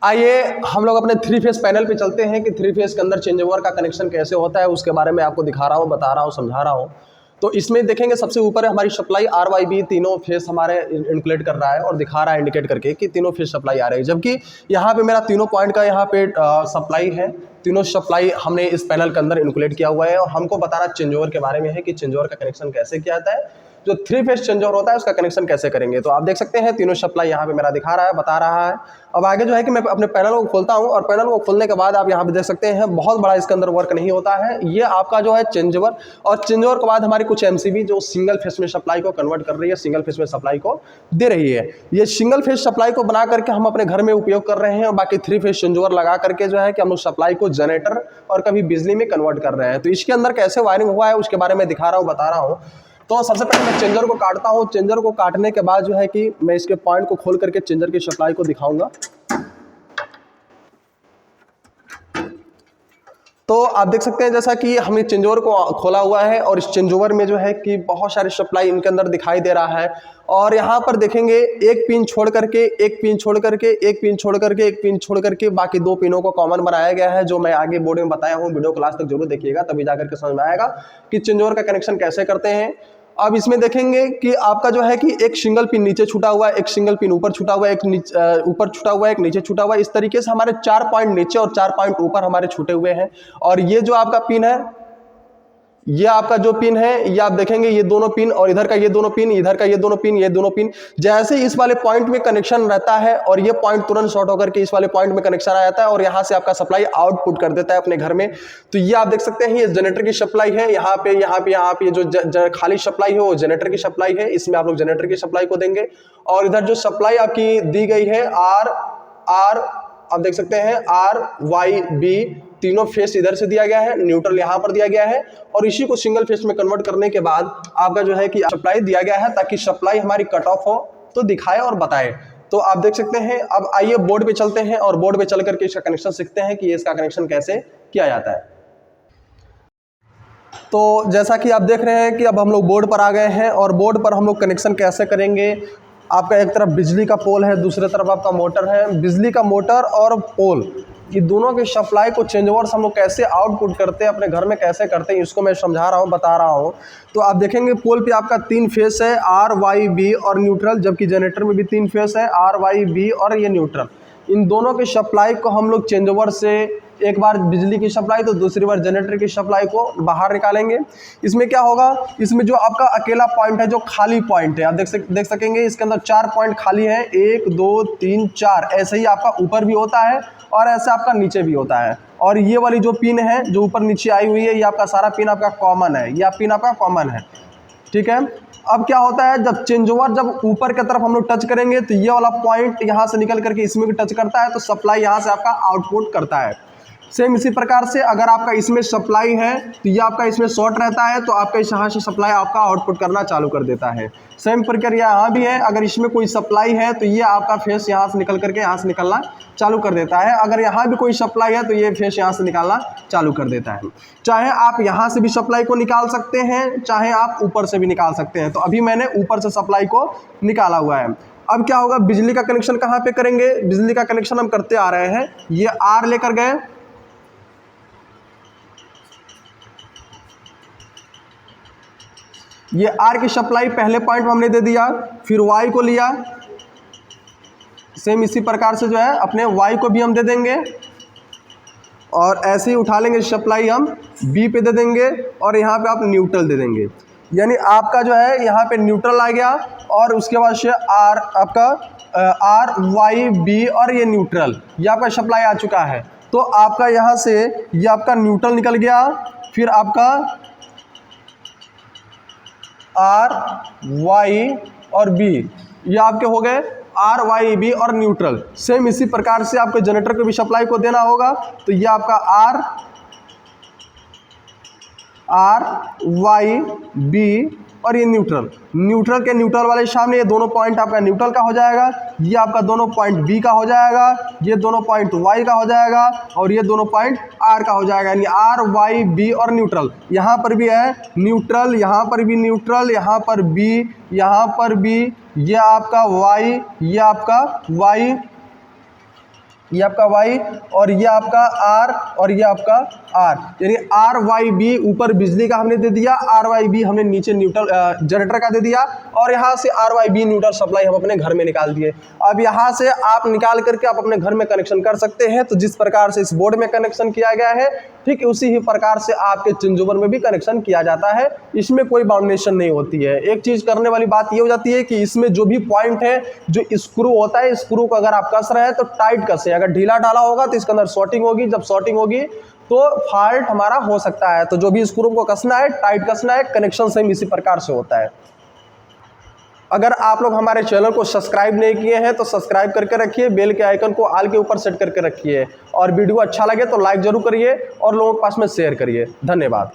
आइए हम लोग अपने थ्री फेस पैनल पे चलते हैं कि थ्री फेस के अंदर चेंज ओवर का कनेक्शन कैसे होता है, उसके बारे में आपको दिखा रहा हूँ, बता रहा हूँ, समझा रहा हूँ। तो इसमें देखेंगे सबसे ऊपर है हमारी सप्लाई RYB, तीनों फेस हमारे इंडिकेट कर रहा है और दिखा रहा है इंडिकेट करके कि तीनों फेस सप्लाई आ रही है। जबकि यहाँ पे मेरा तीनों पॉइंट का यहाँ पे सप्लाई है, तीनों सप्लाई हमने इस पैनल के अंदर इंक्लूड किया हुआ है। और हमको बताना चेंज ओवर के बारे में है कि चेंज ओवर का कनेक्शन कैसे किया जाता है, जो थ्री फेस चेंज ओवर होता है उसका कनेक्शन कैसे करेंगे। तो आप देख सकते हैं तीनों सप्लाई यहाँ पे मेरा दिखा रहा है, बता रहा है। अब आगे जो है कि मैं अपने पैनल को खोलता हूँ और पैनल को खोलने के बाद आप यहाँ पे देख सकते हैं बहुत बड़ा इसके अंदर वर्क नहीं होता है। ये आपका जो है चेंज ओवर, और चेंज ओवर के बाद हमारी कुछ MCB जो सिंगल फेस में सप्लाई को कन्वर्ट कर रही है, सिंगल फेस में सप्लाई को दे रही है। ये सिंगल फेस सप्लाई को बना करके हम अपने घर में उपयोग कर रहे हैं और बाकी थ्री फेस चेंज ओवर लगा करके जो है कि हम लोग सप्लाई को जनरेटर और कभी बिजली में कन्वर्ट कर रहे हैं। तो इसके अंदर कैसे वायरिंग हुआ है उसके बारे में दिखा रहा हूँ, बता रहा हूँ। तो सबसे पहले मैं चेंजर को काटता हूँ। चेंजर को काटने के बाद जो है कि मैं इसके पॉइंट को खोल करके चेंजर की सप्लाई को दिखाऊंगा। तो आप देख सकते हैं जैसा कि हमने चेंजओवर को खोला हुआ है और इस चेंजओवर में जो है कि बहुत सारी सप्लाई इनके अंदर दिखाई दे रहा है। और यहाँ पर देखेंगे एक पिन छोड़ करके, एक पिन छोड़ करके, एक पिन छोड़ करके, एक पिन छोड़ करके बाकी दो पिनों को कॉमन बनाया गया है, जो मैं आगे बोर्ड में बताया हूँ। वीडियो क्लास तक जरूर देखिएगा, तभी जाकर के समझ में आएगा कि चेंजओवर का कनेक्शन कैसे करते हैं। अब इसमें देखेंगे कि आपका जो है कि एक सिंगल पिन नीचे छूटा हुआ है, एक सिंगल पिन ऊपर छूटा हुआ है, एक ऊपर छूटा हुआ है, एक नीचे छूटा हुआ है। इस तरीके से हमारे 4 पॉइंट नीचे और 4 पॉइंट ऊपर हमारे छूटे हुए हैं। और ये जो आपका पिन है, ये आपका जो पिन है, ये आप देखेंगे ये दोनों पिन और इधर का ये दोनों पिन, इधर का ये दोनों पिन, ये दोनों पिन, जैसे इस वाले पॉइंट में कनेक्शन रहता है और ये पॉइंट तुरंत शॉर्ट होकर के इस वाले पॉइंट में कनेक्शन आ जाता है और यहाँ से आपका सप्लाई आउटपुट कर देता है अपने घर में। तो ये आप देख सकते हैं ये जनरेटर की सप्लाई है। यहाँ पे जो खाली सप्लाई है वो जनरेटर की सप्लाई है, इसमें आप लोग जनरेटर की सप्लाई को देंगे। और इधर जो सप्लाई आपकी दी गई है आप देख सकते हैं RYB, तीनों फेस इधर से दिया गया है, न्यूट्रल यहाँ पर दिया गया है और इसी को सिंगल फेस में कन्वर्ट करने के बाद आपका जो है कि सप्लाई दिया गया है ताकि सप्लाई हमारी कट ऑफ हो तो दिखाए और बताए। तो आप देख सकते हैं। अब आइए बोर्ड पे चलते हैं और बोर्ड पे चल करके इसका कनेक्शन सीखते हैं कि इसका कनेक्शन कैसे किया जाता है। तो जैसा कि आप देख रहे हैं कि अब हम लोग बोर्ड पर आ गए हैं और बोर्ड पर हम लोग कनेक्शन कैसे करेंगे। आपका एक तरफ बिजली का पोल है, दूसरी तरफ आपका मोटर है। बिजली का मोटर और पोल, ये दोनों की सप्लाई को चेंज ओवर हम लोग कैसे आउटपुट करते हैं, अपने घर में कैसे करते हैं, इसको मैं समझा रहा हूँ, बता रहा हूँ। तो आप देखेंगे पोल पे आपका 3 फेस है, RYB और न्यूट्रल, जबकि जनरेटर में भी 3 फेस है, RYB और ये न्यूट्रल। इन दोनों की सप्लाई को हम लोग चेंज ओवर से एक बार बिजली की सप्लाई तो दूसरी बार जनरेटर की सप्लाई को बाहर निकालेंगे। इसमें क्या होगा, इसमें जो आपका अकेला पॉइंट है, जो खाली पॉइंट है, आप देख सकेंगे इसके अंदर 4 पॉइंट खाली है, 1 2 3 4। ऐसे ही आपका ऊपर भी होता है और ऐसे आपका नीचे भी होता है। और ये वाली जो पिन है जो ऊपर नीचे आई हुई है, ये आपका सारा पिन आपका कॉमन है, ये पिन आपका कॉमन है, ठीक है। अब क्या होता है, जब चेंज ओवर जब ऊपर की तरफ हम लोग टच करेंगे तो ये वाला पॉइंट यहाँ से निकल करके इसमें भी टच करता है, तो सप्लाई यहाँ से आपका आउटपुट करता है। सेम इसी प्रकार से अगर आपका इसमें सप्लाई है तो ये आपका इसमें शॉर्ट रहता है, तो आपका यहाँ से सप्लाई आपका आउटपुट करना चालू कर देता है। सेम प्रक्रिया यहाँ भी है, अगर इसमें कोई सप्लाई है तो ये आपका फेस यहाँ से निकल करके यहाँ से निकलना चालू कर देता है। अगर यहाँ भी कोई सप्लाई है तो ये फेस यहाँ से निकालना चालू कर देता है। चाहे आप यहाँ से भी सप्लाई को निकाल सकते हैं, चाहे आप ऊपर से भी निकाल सकते हैं। तो अभी मैंने ऊपर से सप्लाई को निकाला हुआ है। अब क्या होगा, बिजली का कनेक्शन कहाँ पे करेंगे। बिजली का कनेक्शन हम करते आ रहे हैं, ये R लेकर गए, ये R की सप्लाई पहले पॉइंट में हमने दे दिया, फिर Y को लिया, सेम इसी प्रकार से जो है अपने Y को भी हम दे देंगे और ऐसे ही उठा लेंगे सप्लाई हम B पे दे देंगे और यहाँ पे आप न्यूट्रल दे देंगे। यानी आपका जो है यहाँ पे न्यूट्रल आ गया और उसके बाद से R आपका RYB और ये न्यूट्रल, ये आपका सप्लाई आ चुका है। तो आपका यहाँ से ये आपका न्यूट्रल निकल गया, फिर आपका RY और B, ये आपके हो गए RYB और न्यूट्रल। सेम इसी प्रकार से आपके जनरेटर को भी सप्लाई को देना होगा, तो ये आपका RYB और ये न्यूट्रल, न्यूट्रल के न्यूट्रल वाले सामने ये दोनों पॉइंट आपका न्यूट्रल का हो जाएगा, ये आपका दोनों पॉइंट B का हो जाएगा, ये दोनों पॉइंट Y का हो जाएगा और ये दोनों पॉइंट R का हो जाएगा। यानी RYB और न्यूट्रल, यहाँ पर भी है न्यूट्रल, यहाँ पर भी न्यूट्रल, यहाँ पर B, यहाँ पर B, ये आपका Y, ये आपका Y ये आपका Y और ये आपका R और ये आपका R, यानी RYB ऊपर बिजली का हमने दे दिया, RYB हमने नीचे न्यूट्रल जनरेटर का दे दिया, और यहाँ से RYB न्यूट्रल सप्लाई हम अपने घर में निकाल दिए। अब यहाँ से आप निकाल करके आप अपने घर में कनेक्शन कर सकते हैं। तो जिस प्रकार से इस बोर्ड में कनेक्शन किया गया है, ठीक उसी ही प्रकार से आपके चेंज ओवर में भी कनेक्शन किया जाता है। इसमें कोई बाउंडेशन नहीं होती है। एक चीज़ करने वाली बात ये हो जाती है कि इसमें जो भी पॉइंट है, जो स्क्रू होता है, स्क्रू को अगर आप कस रहे हैं तो टाइट कसें। अगर ढीला डाला होगा तो इसके अंदर शॉर्टिंग होगी, जब शॉर्टिंग होगी तो फॉल्ट हमारा हो सकता है। तो जो भी स्क्रू को कसना है, टाइट कसना है, कनेक्शन सेम इसी प्रकार से होता है। अगर आप लोग हमारे चैनल को सब्सक्राइब नहीं किए हैं तो सब्सक्राइब करके रखिए, बेल के आइकन को ऑल के ऊपर सेट करके रखिए, और वीडियो अच्छा लगे तो लाइक जरूर करिए और लोगों के पास में शेयर करिए। धन्यवाद।